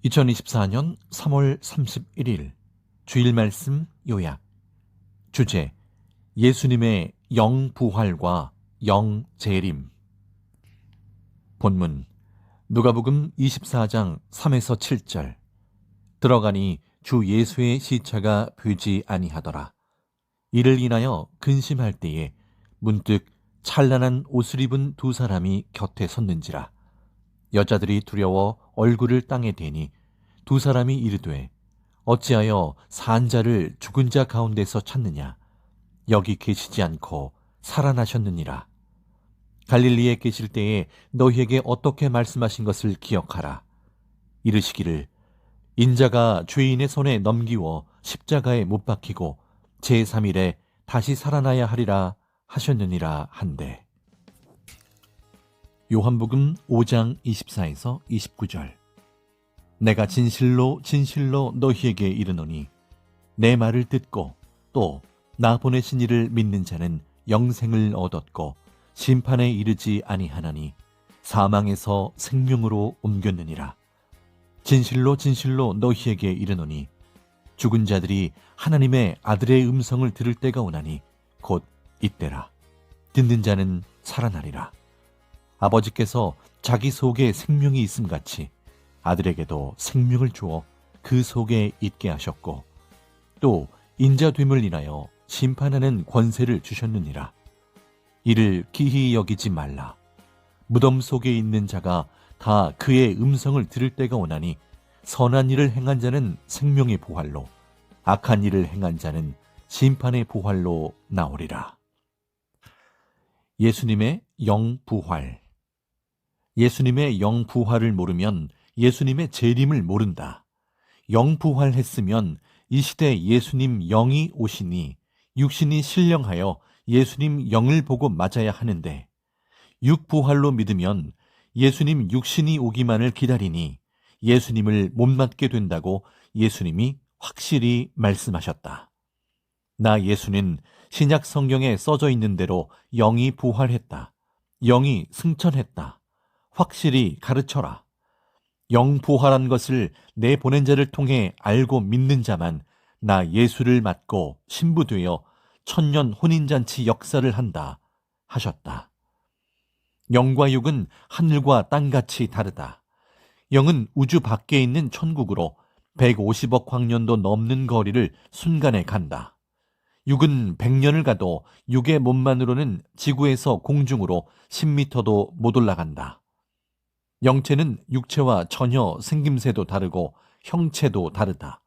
2024년 3월 31일 주일 말씀 요약. 주제: 예수님의 영부활과 영재림. 본문 누가복음 24장 3에서 7절. 들어가니 주 예수의 시체가 보이지 아니하더라. 이를 인하여 근심할 때에 문득 찬란한 옷을 입은 두 사람이 곁에 섰는지라. 여자들이 두려워 얼굴을 땅에 대니 두 사람이 이르되, 어찌하여 산 자를 죽은 자 가운데서 찾느냐? 여기 계시지 않고 살아나셨느니라. 갈릴리에 계실 때에 너희에게 어떻게 말씀하신 것을 기억하라. 이르시기를, 인자가 죄인의 손에 넘기워 십자가에 못 박히고 제3일에 다시 살아나야 하리라 하셨느니라 한데. 요한복음 5장 24에서 29절. 내가 진실로 진실로 너희에게 이르노니 내 말을 듣고 또 나 보내신 이를 믿는 자는 영생을 얻었고 심판에 이르지 아니하나니 사망에서 생명으로 옮겼느니라. 진실로 진실로 너희에게 이르노니 죽은 자들이 하나님의 아들의 음성을 들을 때가 오나니 곧 이때라. 듣는 자는 살아나리라. 아버지께서 자기 속에 생명이 있음같이 아들에게도 생명을 주어 그 속에 있게 하셨고 또 인자됨을 인하여 심판하는 권세를 주셨느니라. 이를 기히 여기지 말라. 무덤 속에 있는 자가 다 그의 음성을 들을 때가 오나니 선한 일을 행한 자는 생명의 부활로, 악한 일을 행한 자는 심판의 부활로 나오리라. 예수님의 영부활. 예수님의 영부활을 모르면 예수님의 재림을 모른다. 영부활했으면 이 시대 예수님 영이 오시니 육신이 신령하여 예수님 영을 보고 맞아야 하는데, 육부활로 믿으면 예수님 육신이 오기만을 기다리니 예수님을 못 맞게 된다고 예수님이 확실히 말씀하셨다. 나 예수는 신약 성경에 써져 있는 대로 영이 부활했다. 영이 승천했다. 확실히 가르쳐라. 영부활한 것을 내 보낸 자를 통해 알고 믿는 자만 나 예수를 맡고 신부되어 천년 혼인잔치 역사를 한다 하셨다. 영과 육은 하늘과 땅같이 다르다. 영은 우주 밖에 있는 천국으로 150억 광년도 넘는 거리를 순간에 간다. 육은 100년을 가도 육의 몸만으로는 지구에서 공중으로 10m도 못 올라간다. 영체는 육체와 전혀 생김새도 다르고 형체도 다르다.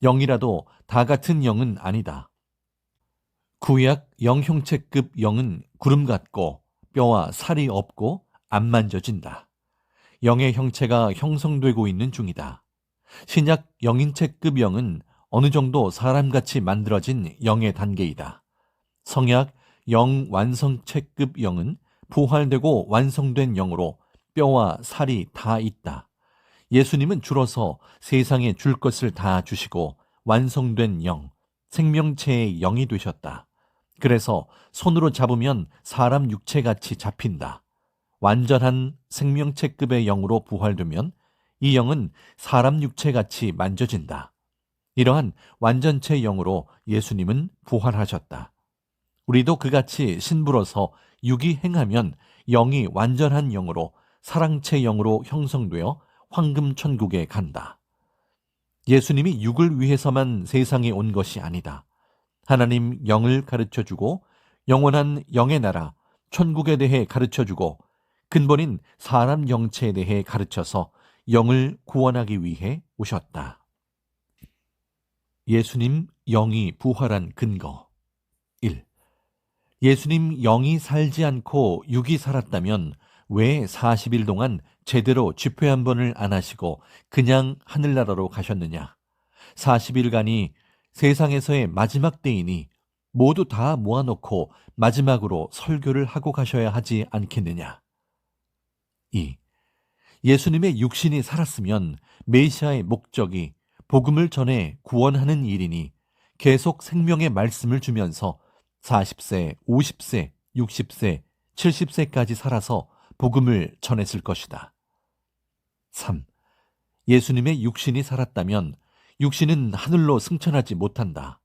영이라도 다 같은 영은 아니다. 구약 영형체급 영은 구름 같고 뼈와 살이 없고 안 만져진다. 영의 형체가 형성되고 있는 중이다. 신약 영인체급 영은 어느 정도 사람같이 만들어진 영의 단계이다. 성약 영완성체급 영은 부활되고 완성된 영으로 뼈와 살이 다 있다. 예수님은 줄어서 세상에 줄 것을 다 주시고 완성된 영, 생명체의 영이 되셨다. 그래서 손으로 잡으면 사람 육체같이 잡힌다. 완전한 생명체급의 영으로 부활되면 이 영은 사람 육체같이 만져진다. 이러한 완전체 영으로 예수님은 부활하셨다. 우리도 그같이 신부로서 육이 행하면 영이 완전한 영으로 사랑체 영으로 형성되어 황금천국에 간다. 예수님이 육을 위해서만 세상에 온 것이 아니다. 하나님 영을 가르쳐주고 영원한 영의 나라, 천국에 대해 가르쳐주고 근본인 사람 영체에 대해 가르쳐서 영을 구원하기 위해 오셨다. 예수님 영이 부활한 근거. 1. 예수님 영이 살지 않고 육이 살았다면 왜 40일 동안 제대로 집회 한 번을 안 하시고 그냥 하늘나라로 가셨느냐? 40일간이 세상에서의 마지막 때이니 모두 다 모아놓고 마지막으로 설교를 하고 가셔야 하지 않겠느냐? 2. 예수님의 육신이 살았으면 메시아의 목적이 복음을 전해 구원하는 일이니 계속 생명의 말씀을 주면서 40세, 50세, 60세, 70세까지 살아서 복음을 전했을 것이다. 3. 예수님의 육신이 살았다면 육신은 하늘로 승천하지 못한다.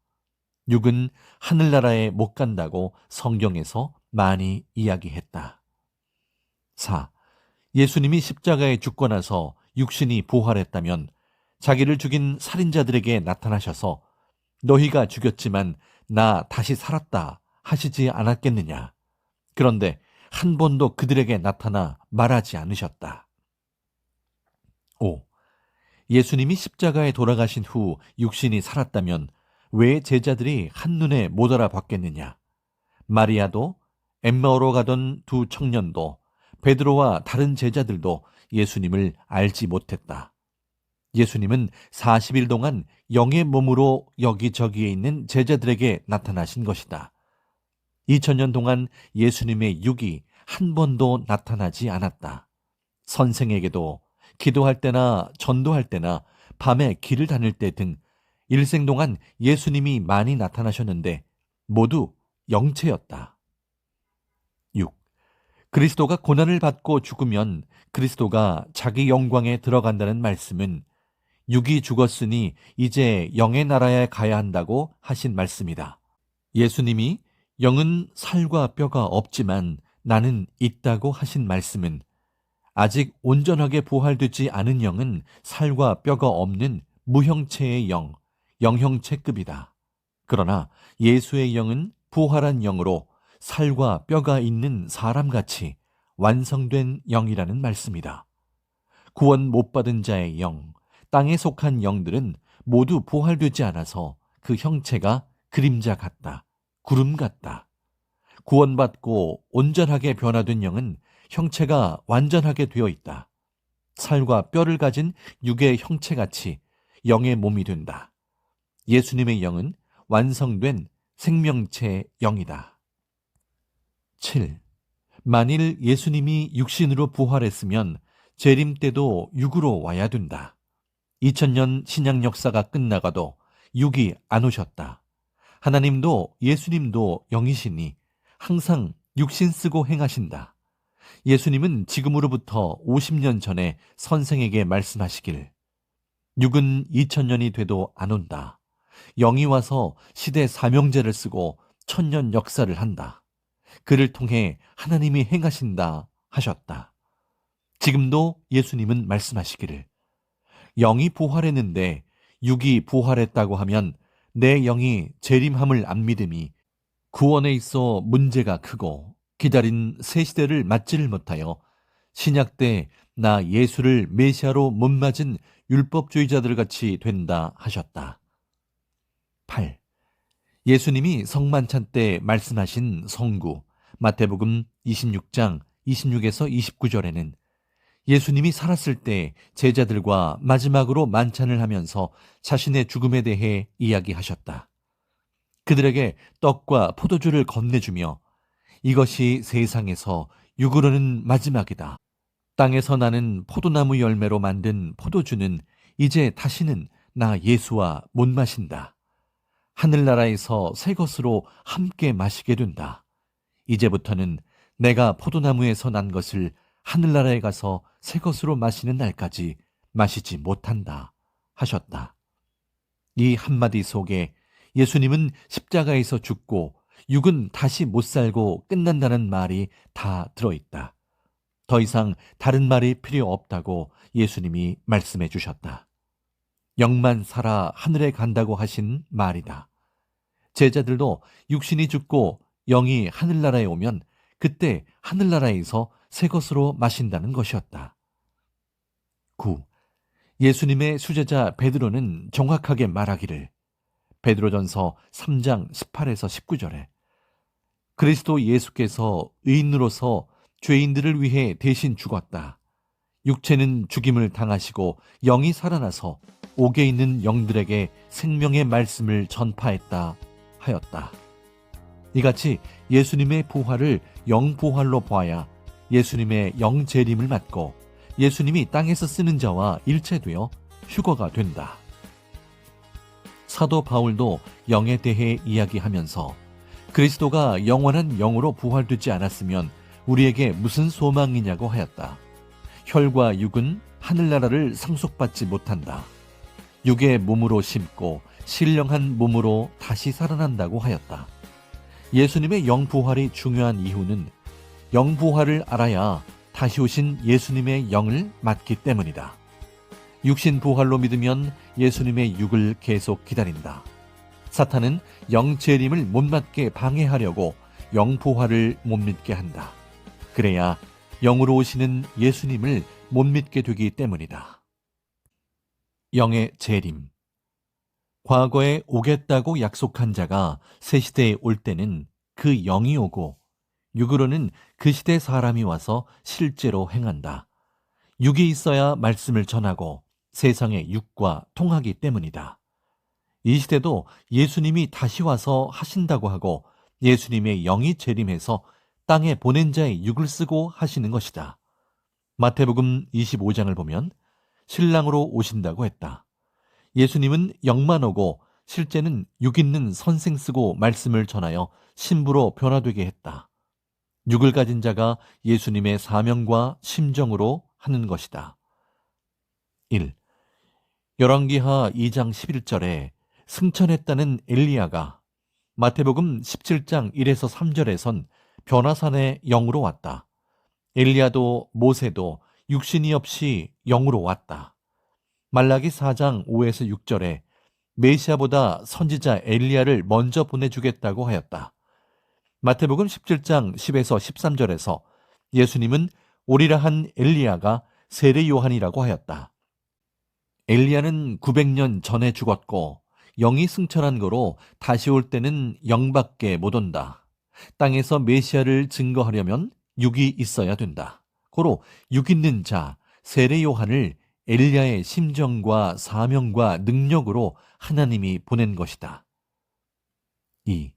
육은 하늘나라에 못 간다고 성경에서 많이 이야기했다. 4. 예수님이 십자가에 죽고 나서 육신이 부활했다면 자기를 죽인 살인자들에게 나타나셔서 너희가 죽였지만 나 다시 살았다 하시지 않았겠느냐. 그런데 한 번도 그들에게 나타나 말하지 않으셨다. 5. 예수님이 십자가에 돌아가신 후 육신이 살았다면 왜 제자들이 한눈에 못 알아봤겠느냐. 마리아도 엠마오로 가던 두 청년도 베드로와 다른 제자들도 예수님을 알지 못했다. 예수님은 40일 동안 영의 몸으로 여기저기에 있는 제자들에게 나타나신 것이다. 2000년 동안 예수님의 육이 한 번도 나타나지 않았다. 선생에게도 기도할 때나 전도할 때나 밤에 길을 다닐 때 등 일생 동안 예수님이 많이 나타나셨는데 모두 영체였다. 6. 그리스도가 고난을 받고 죽으면 그리스도가 자기 영광에 들어간다는 말씀은 육이 죽었으니 이제 영의 나라에 가야 한다고 하신 말씀이다. 예수님이 영은 살과 뼈가 없지만 나는 있다고 하신 말씀은 아직 온전하게 부활되지 않은 영은 살과 뼈가 없는 무형체의 영, 영형체급이다. 그러나 예수의 영은 부활한 영으로 살과 뼈가 있는 사람같이 완성된 영이라는 말씀이다. 구원 못 받은 자의 영, 땅에 속한 영들은 모두 부활되지 않아서 그 형체가 그림자 같다. 구름 같다. 구원받고 온전하게 변화된 영은 형체가 완전하게 되어 있다. 살과 뼈를 가진 육의 형체같이 영의 몸이 된다. 예수님의 영은 완성된 생명체 영이다. 7. 만일 예수님이 육신으로 부활했으면 재림 때도 육으로 와야 된다. 2000년 신약 역사가 끝나가도 육이 안 오셨다. 하나님도 예수님도 영이시니 항상 육신 쓰고 행하신다. 예수님은 지금으로부터 50년 전에 선생에게 말씀하시길 육은 2000년이 돼도 안 온다. 영이 와서 시대 사명제를 쓰고 1000년 역사를 한다. 그를 통해 하나님이 행하신다 하셨다. 지금도 예수님은 말씀하시기를 영이 부활했는데 육이 부활했다고 하면 내 영이 재림함을 안 믿음이 구원에 있어 문제가 크고 기다린 새 시대를 맞지를 못하여 신약 때 나 예수를 메시아로 못 맞은 율법주의자들 같이 된다 하셨다. 8. 예수님이 성만찬 때 말씀하신 성구 마태복음 26장 26에서 29절에는 예수님이 살았을 때 제자들과 마지막으로 만찬을 하면서 자신의 죽음에 대해 이야기하셨다. 그들에게 떡과 포도주를 건네주며 이것이 세상에서 육으로는 마지막이다. 땅에서 나는 포도나무 열매로 만든 포도주는 이제 다시는 나 예수와 못 마신다. 하늘나라에서 새 것으로 함께 마시게 된다. 이제부터는 내가 포도나무에서 난 것을 하늘나라에 가서 새 것으로 마시는 날까지 마시지 못한다 하셨다. 이 한마디 속에 예수님은 십자가에서 죽고 육은 다시 못 살고 끝난다는 말이 다 들어있다. 더 이상 다른 말이 필요 없다고 예수님이 말씀해 주셨다. 영만 살아 하늘에 간다고 하신 말이다. 제자들도 육신이 죽고 영이 하늘나라에 오면 그때 하늘나라에서 새 것으로 마신다는 것이었다. 9. 예수님의 수제자 베드로는 정확하게 말하기를 베드로전서 3장 18에서 19절에 그리스도 예수께서 의인으로서 죄인들을 위해 대신 죽었다. 육체는 죽임을 당하시고 영이 살아나서 옥에 있는 영들에게 생명의 말씀을 전파했다 하였다. 이같이 예수님의 부활을 영부활로 보아야 예수님의 영재림을 맞고 예수님이 땅에서 쓰는 자와 일체되어 휴거가 된다. 사도 바울도 영에 대해 이야기하면서 그리스도가 영원한 영으로 부활되지 않았으면 우리에게 무슨 소망이냐고 하였다. 혈과 육은 하늘나라를 상속받지 못한다. 육의 몸으로 심고 신령한 몸으로 다시 살아난다고 하였다. 예수님의 영부활이 중요한 이유는 영부활을 알아야 다시 오신 예수님의 영을 맡기 때문이다. 육신 부활로 믿으면 예수님의 육을 계속 기다린다. 사탄은 영 재림을 못 맡게 방해하려고 영부활을 못 믿게 한다. 그래야 영으로 오시는 예수님을 못 믿게 되기 때문이다. 영의 재림. 과거에 오겠다고 약속한 자가 새 시대에 올 때는 그 영이 오고, 육으로는 그 시대 사람이 와서 실제로 행한다. 육이 있어야 말씀을 전하고 세상의 육과 통하기 때문이다. 이 시대도 예수님이 다시 와서 하신다고 하고 예수님의 영이 재림해서 땅에 보낸 자의 육을 쓰고 하시는 것이다. 마태복음 25장을 보면 신랑으로 오신다고 했다. 예수님은 영만 오고 실제는 육 있는 선생 쓰고 말씀을 전하여 신부로 변화되게 했다. 육을 가진 자가 예수님의 사명과 심정으로 하는 것이다. 1. 열왕기하 2장 11절에 승천했다는 엘리야가 마태복음 17장 1에서 3절에선 변화산의 영으로 왔다. 엘리야도 모세도 육신이 없이 영으로 왔다. 말라기 4장 5에서 6절에 메시아보다 선지자 엘리야를 먼저 보내주겠다고 하였다. 마태복음 17장 10에서 13절에서 예수님은 오리라 한 엘리야가 세례 요한이라고 하였다. 엘리야는 900년 전에 죽었고 영이 승천한 거로 다시 올 때는 영밖에 못 온다. 땅에서 메시아를 증거하려면 육이 있어야 된다. 고로 육 있는 자 세례 요한을 엘리야의 심정과 사명과 능력으로 하나님이 보낸 것이다. 2.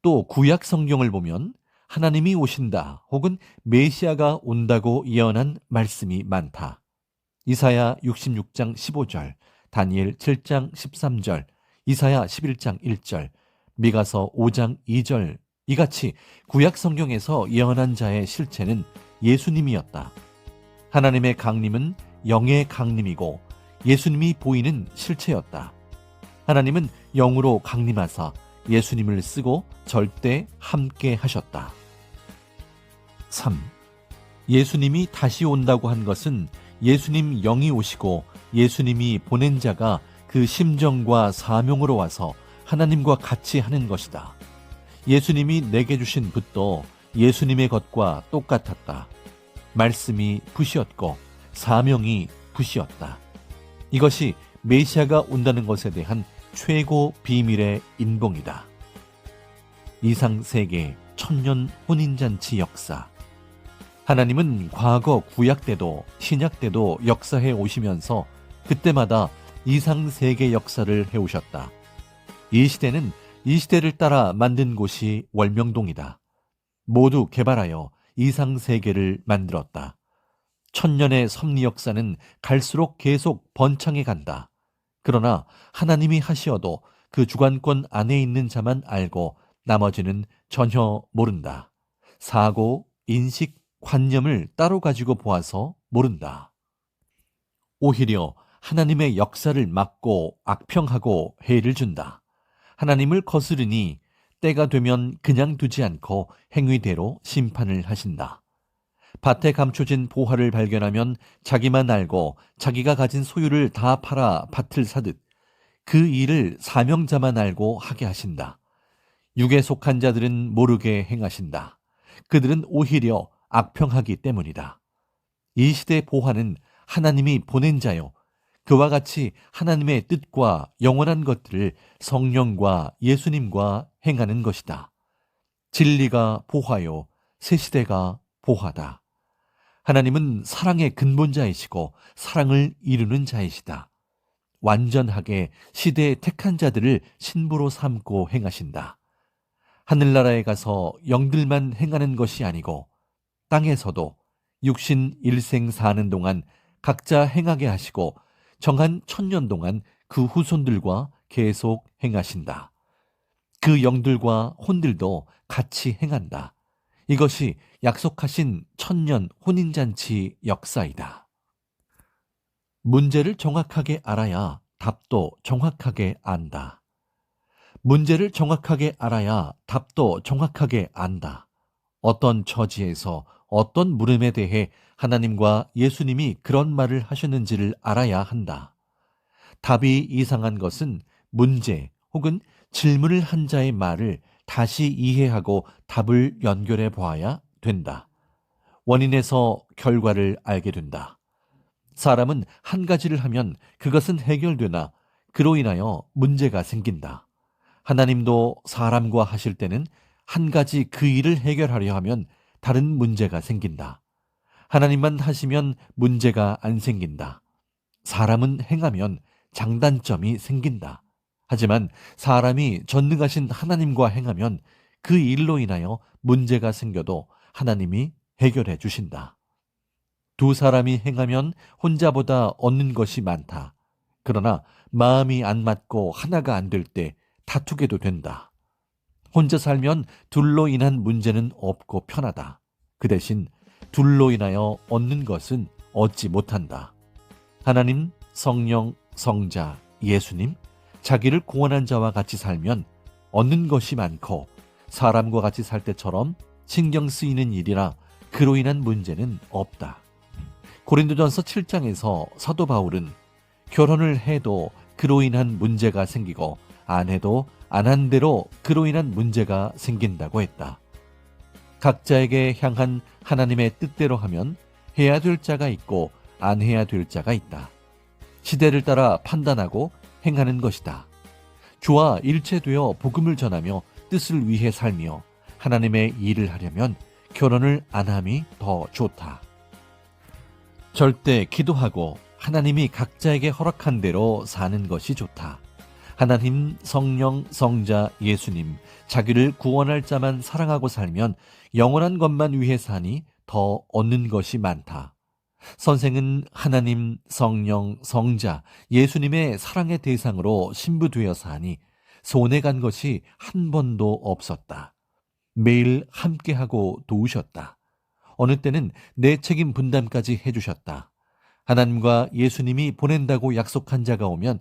또 구약 성경을 보면 하나님이 오신다 혹은 메시아가 온다고 예언한 말씀이 많다. 이사야 66장 15절, 다니엘 7장 13절, 이사야 11장 1절, 미가서 5장 2절 이같이 구약 성경에서 예언한 자의 실체는 예수님이었다. 하나님의 강림은 영의 강림이고 예수님이 보이는 실체였다. 하나님은 영으로 강림하사 예수님을 쓰고 절대 함께 하셨다. 3. 예수님이 다시 온다고 한 것은 예수님 영이 오시고 예수님이 보낸 자가 그 심정과 사명으로 와서 하나님과 같이 하는 것이다. 예수님이 내게 주신 붓도 예수님의 것과 똑같았다. 말씀이 붓이었고 사명이 붓이었다. 이것이 메시아가 온다는 것에 대한 최고 비밀의 인봉이다. 이상세계 천년 혼인잔치 역사. 하나님은 과거 구약 때도 신약 때도 역사해 오시면서 그때마다 이상세계 역사를 해오셨다. 이 시대는 이 시대를 따라 만든 곳이 월명동이다. 모두 개발하여 이상세계를 만들었다. 천년의 섭리 역사는 갈수록 계속 번창해 간다. 그러나 하나님이 하시어도 그 주관권 안에 있는 자만 알고 나머지는 전혀 모른다. 사고, 인식, 관념을 따로 가지고 보아서 모른다. 오히려 하나님의 역사를 막고 악평하고 해를 준다. 하나님을 거스르니 때가 되면 그냥 두지 않고 행위대로 심판을 하신다. 밭에 감춰진 보화를 발견하면 자기만 알고 자기가 가진 소유를 다 팔아 밭을 사듯 그 일을 사명자만 알고 하게 하신다. 육에 속한 자들은 모르게 행하신다. 그들은 오히려 악평하기 때문이다. 이 시대의 보화는 하나님이 보낸 자요. 그와 같이 하나님의 뜻과 영원한 것들을 성령과 예수님과 행하는 것이다. 진리가 보화요, 새 시대가 보화다. 하나님은 사랑의 근본자이시고 사랑을 이루는 자이시다. 완전하게 시대의 택한 자들을 신부로 삼고 행하신다. 하늘나라에 가서 영들만 행하는 것이 아니고 땅에서도 육신 일생 사는 동안 각자 행하게 하시고 정한 1000년 동안 그 후손들과 계속 행하신다. 그 영들과 혼들도 같이 행한다. 이것이 약속하신 1000년 혼인잔치 역사이다. 문제를 정확하게 알아야 답도 정확하게 안다. 문제를 정확하게 알아야 답도 정확하게 안다. 어떤 처지에서 어떤 물음에 대해 하나님과 예수님이 그런 말을 하셨는지를 알아야 한다. 답이 이상한 것은 문제 혹은 질문을 한 자의 말을 다시 이해하고 답을 연결해 보아야 된다. 원인에서 결과를 알게 된다. 사람은 한 가지를 하면 그것은 해결되나 그로 인하여 문제가 생긴다. 하나님도 사람과 하실 때는 한 가지 그 일을 해결하려 하면 다른 문제가 생긴다. 하나님만 하시면 문제가 안 생긴다. 사람은 행하면 장단점이 생긴다. 하지만 사람이 전능하신 하나님과 행하면 그 일로 인하여 문제가 생겨도 하나님이 해결해 주신다. 두 사람이 행하면 혼자보다 얻는 것이 많다. 그러나 마음이 안 맞고 하나가 안 될 때 다투게도 된다. 혼자 살면 둘로 인한 문제는 없고 편하다. 그 대신 둘로 인하여 얻는 것은 얻지 못한다. 하나님, 성령, 성자, 예수님, 자기를 구원한 자와 같이 살면 얻는 것이 많고 사람과 같이 살 때처럼 신경 쓰이는 일이나 그로 인한 문제는 없다. 고린도전서 7장에서 사도 바울은 결혼을 해도 그로 인한 문제가 생기고 안 해도 안 한 대로 그로 인한 문제가 생긴다고 했다. 각자에게 향한 하나님의 뜻대로 하면 해야 될 자가 있고 안 해야 될 자가 있다. 시대를 따라 판단하고 행하는 것이다. 주와 일체되어 복음을 전하며 뜻을 위해 살며 하나님의 일을 하려면 결혼을 안 함이 더 좋다. 절대 기도하고 하나님이 각자에게 허락한 대로 사는 것이 좋다. 하나님, 성령, 성자, 예수님, 자기를 구원할 자만 사랑하고 살면 영원한 것만 위해 사니 더 얻는 것이 많다. 선생은 하나님, 성령, 성자, 예수님의 사랑의 대상으로 신부되어 사니 손해간 것이 한 번도 없었다. 매일 함께하고 도우셨다. 어느 때는 내 책임 분담까지 해주셨다. 하나님과 예수님이 보낸다고 약속한 자가 오면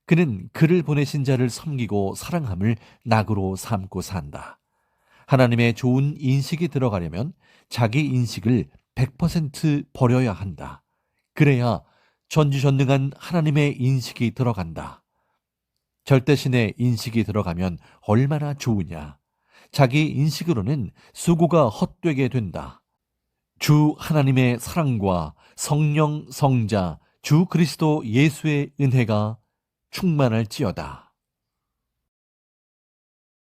그는 그를 보내신 자를 섬기고 사랑함을 낙으로 삼고 산다. 하나님의 좋은 인식이 들어가려면 자기 인식을 100% 버려야 한다. 그래야 전지전능한 하나님의 인식이 들어간다. 절대신의 인식이 들어가면 얼마나 좋으냐. 자기 인식으로는 수고가 헛되게 된다. 주 하나님의 사랑과 성령, 성자, 주 그리스도 예수의 은혜가 충만할지어다.